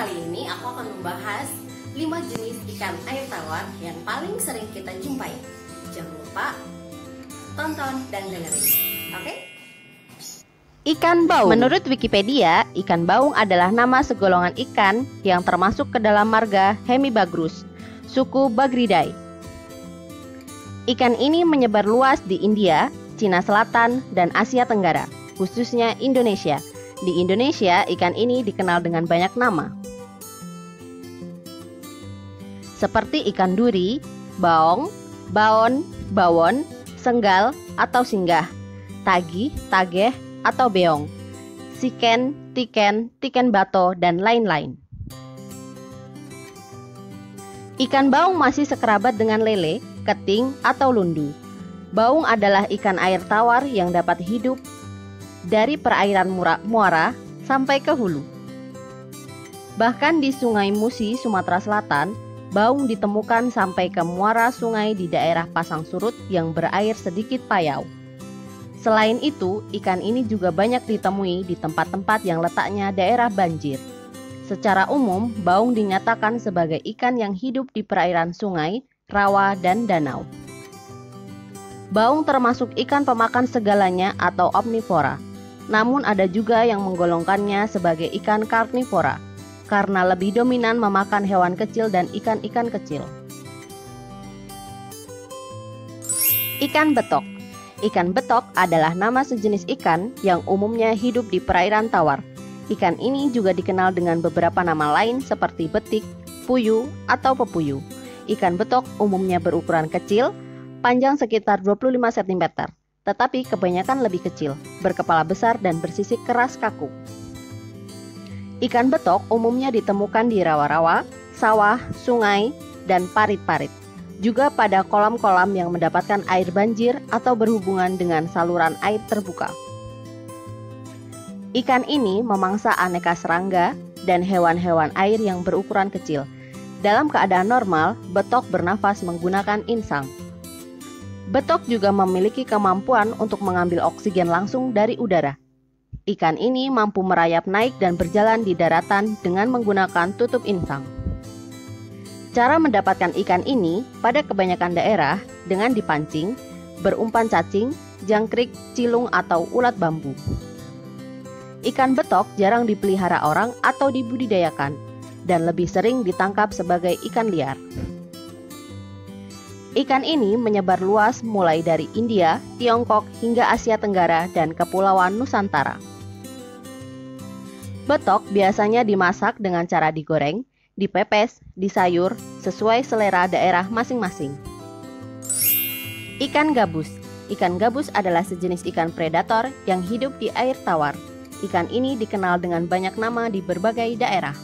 kali ini aku akan membahas 5 jenis ikan air tawar yang paling sering kita jumpai. Jangan lupa tonton dan dengerin, oke? Ikan baung. Menurut Wikipedia, ikan baung adalah nama segolongan ikan yang termasuk ke dalam marga Hemibagrus, suku Bagridae. Ikan ini menyebar luas di India, Cina Selatan, dan Asia Tenggara, khususnya Indonesia. Di Indonesia, ikan ini dikenal dengan banyak nama, seperti ikan duri, baong, baon, bawon, senggal atau singgah, tagih, tageh, atau beong, siken, tiken, tiken bato, dan lain-lain. Ikan baung masih sekerabat dengan lele, keting, atau lundu. Baung adalah ikan air tawar yang dapat hidup dari perairan muara sampai ke hulu. Bahkan di Sungai Musi, Sumatera Selatan, baung ditemukan sampai ke muara sungai di daerah pasang surut yang berair sedikit payau. Selain itu, ikan ini juga banyak ditemui di tempat-tempat yang letaknya daerah banjir. Secara umum, baung dinyatakan sebagai ikan yang hidup di perairan sungai, rawa, dan danau. Baung termasuk ikan pemakan segalanya atau omnivora. Namun ada juga yang menggolongkannya sebagai ikan karnivora, karena lebih dominan memakan hewan kecil dan ikan-ikan kecil. Ikan betok. Ikan betok adalah nama sejenis ikan yang umumnya hidup di perairan tawar. Ikan ini juga dikenal dengan beberapa nama lain seperti betik, puyuh, atau pepuyu. Ikan betok umumnya berukuran kecil, panjang sekitar 25 cm, tetapi kebanyakan lebih kecil, berkepala besar dan bersisik keras kaku. Ikan betok umumnya ditemukan di rawa-rawa, sawah, sungai, dan parit-parit. Juga pada kolam-kolam yang mendapatkan air banjir atau berhubungan dengan saluran air terbuka. Ikan ini memangsa aneka serangga dan hewan-hewan air yang berukuran kecil. Dalam keadaan normal, betok bernafas menggunakan insang. Betok juga memiliki kemampuan untuk mengambil oksigen langsung dari udara. Ikan ini mampu merayap naik dan berjalan di daratan dengan menggunakan tutup insang. Cara mendapatkan ikan ini pada kebanyakan daerah dengan dipancing, berumpan cacing, jangkrik, cilung, atau ulat bambu. Ikan betok jarang dipelihara orang atau dibudidayakan, dan lebih sering ditangkap sebagai ikan liar. Ikan ini menyebar luas mulai dari India, Tiongkok, hingga Asia Tenggara dan Kepulauan Nusantara. Betok biasanya dimasak dengan cara digoreng, dipepes, disayur, sesuai selera daerah masing-masing. Ikan gabus. Ikan gabus adalah sejenis ikan predator yang hidup di air tawar. Ikan ini dikenal dengan banyak nama di berbagai daerah,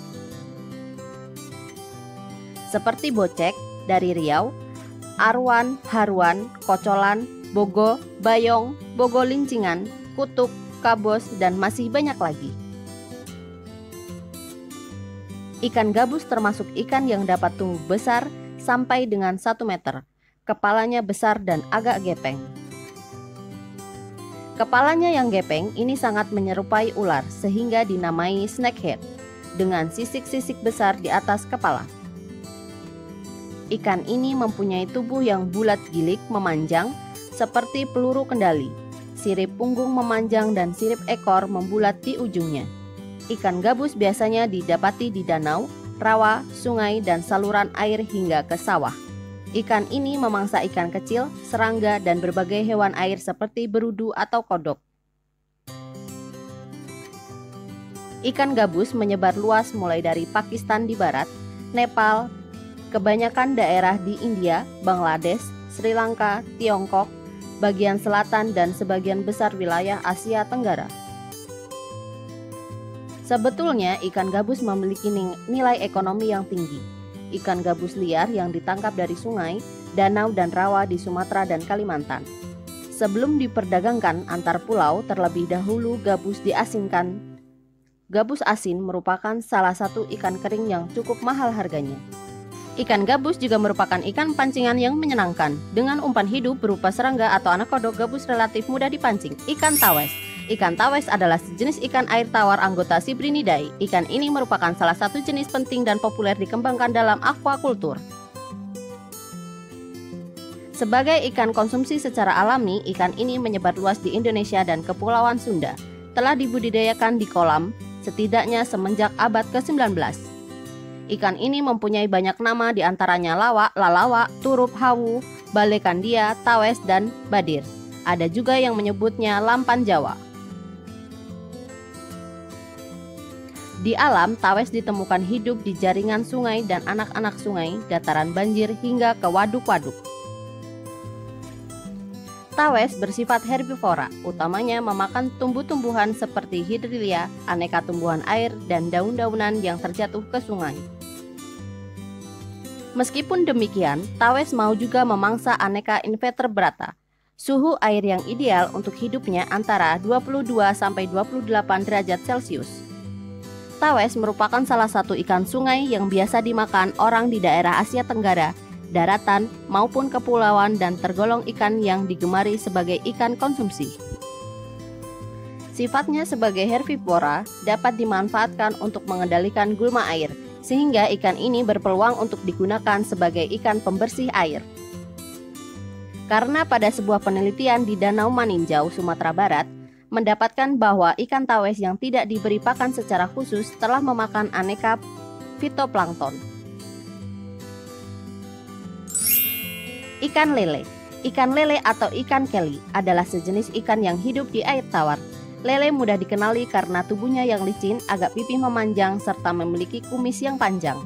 seperti bocek dari Riau, arwan, haruan, kocolan, bogo, bayong, bogo lincingan, kutuk, kabos, dan masih banyak lagi. Ikan gabus termasuk ikan yang dapat tumbuh besar sampai dengan 1 meter. Kepalanya besar dan agak gepeng. Kepalanya yang gepeng ini sangat menyerupai ular sehingga dinamai snakehead, dengan sisik-sisik besar di atas kepala. Ikan ini mempunyai tubuh yang bulat gilik memanjang seperti peluru kendali. Sirip punggung memanjang dan sirip ekor membulat di ujungnya. Ikan gabus biasanya didapati di danau, rawa, sungai, dan saluran air hingga ke sawah. Ikan ini memangsa ikan kecil, serangga, dan berbagai hewan air seperti berudu atau kodok. Ikan gabus menyebar luas mulai dari Pakistan di barat, Nepal, kebanyakan daerah di India, Bangladesh, Sri Lanka, Tiongkok, bagian selatan, dan sebagian besar wilayah Asia Tenggara. Sebetulnya ikan gabus memiliki nilai ekonomi yang tinggi. Ikan gabus liar yang ditangkap dari sungai, danau, dan rawa di Sumatera dan Kalimantan. Sebelum diperdagangkan antar pulau, terlebih dahulu gabus diasinkan. Gabus asin merupakan salah satu ikan kering yang cukup mahal harganya. Ikan gabus juga merupakan ikan pancingan yang menyenangkan. Dengan umpan hidup berupa serangga atau anak kodok, gabus relatif mudah dipancing. Ikan tawes. Ikan tawes adalah sejenis ikan air tawar anggota Sibrinidae. Ikan ini merupakan salah satu jenis penting dan populer dikembangkan dalam aquaculture. Sebagai ikan konsumsi secara alami, ikan ini menyebar luas di Indonesia dan Kepulauan Sunda. Telah dibudidayakan di kolam setidaknya semenjak abad ke-19. Ikan ini mempunyai banyak nama, diantaranya lawak, lalawak, turup, hawu, balekandia, tawes, dan badir. Ada juga yang menyebutnya lampan Jawa. Di alam, tawes ditemukan hidup di jaringan sungai dan anak-anak sungai, dataran banjir, hingga ke waduk-waduk. Tawes bersifat herbivora, utamanya memakan tumbuh-tumbuhan seperti hidrilia, aneka tumbuhan air, dan daun-daunan yang terjatuh ke sungai. Meskipun demikian, tawes mau juga memangsa aneka invertebrata. Suhu air yang ideal untuk hidupnya antara 22–28 derajat Celcius. Tawes merupakan salah satu ikan sungai yang biasa dimakan orang di daerah Asia Tenggara, daratan maupun kepulauan, dan tergolong ikan yang digemari sebagai ikan konsumsi. Sifatnya sebagai herbivora dapat dimanfaatkan untuk mengendalikan gulma air, sehingga ikan ini berpeluang untuk digunakan sebagai ikan pembersih air. Karena pada sebuah penelitian di Danau Maninjau, Sumatera Barat, mendapatkan bahwa ikan tawes yang tidak diberi pakan secara khusus telah memakan aneka fitoplankton. Ikan lele. Ikan lele atau ikan keli adalah sejenis ikan yang hidup di air tawar. Lele mudah dikenali karena tubuhnya yang licin, agak pipih memanjang, serta memiliki kumis yang panjang.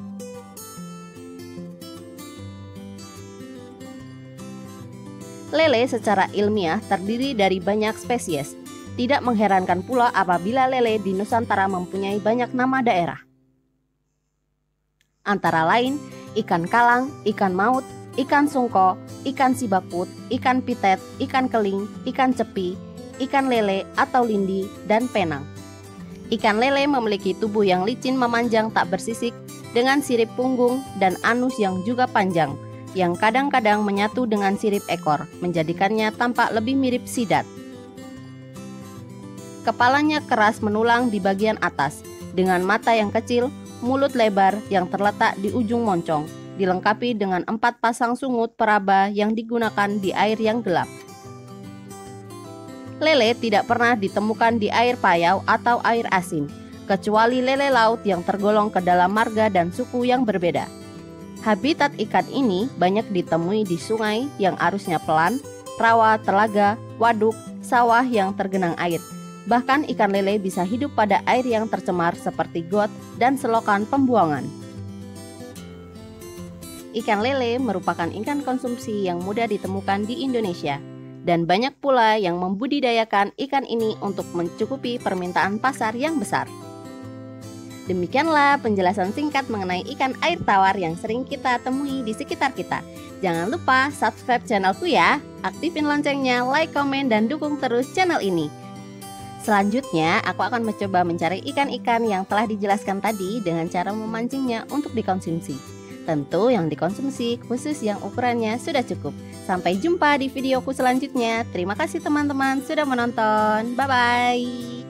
Lele secara ilmiah terdiri dari banyak spesies. Tidak mengherankan pula apabila lele di Nusantara mempunyai banyak nama daerah. Antara lain, ikan kalang, ikan maut, ikan sungko, ikan sibakut, ikan pitet, ikan keling, ikan cepi, ikan lele atau lindi, dan penang. Ikan lele memiliki tubuh yang licin memanjang tak bersisik dengan sirip punggung dan anus yang juga panjang, yang kadang-kadang menyatu dengan sirip ekor, menjadikannya tampak lebih mirip sidat. Kepalanya keras menulang di bagian atas, dengan mata yang kecil, mulut lebar yang terletak di ujung moncong, dilengkapi dengan 4 pasang sungut peraba yang digunakan di air yang gelap. Lele tidak pernah ditemukan di air payau atau air asin, kecuali lele laut yang tergolong ke dalam marga dan suku yang berbeda. Habitat ikan ini banyak ditemui di sungai yang arusnya pelan, rawa, telaga, waduk, sawah yang tergenang air. Bahkan ikan lele bisa hidup pada air yang tercemar seperti got dan selokan pembuangan. Ikan lele merupakan ikan konsumsi yang mudah ditemukan di Indonesia, dan banyak pula yang membudidayakan ikan ini untuk mencukupi permintaan pasar yang besar. Demikianlah penjelasan singkat mengenai ikan air tawar yang sering kita temui di sekitar kita. Jangan lupa subscribe channelku ya, aktifin loncengnya, like, komen, dan dukung terus channel ini. Selanjutnya, aku akan mencoba mencari ikan-ikan yang telah dijelaskan tadi dengan cara memancingnya untuk dikonsumsi. Tentu yang dikonsumsi khusus yang ukurannya sudah cukup. Sampai jumpa di videoku selanjutnya. Terima kasih teman-teman sudah menonton. Bye-bye.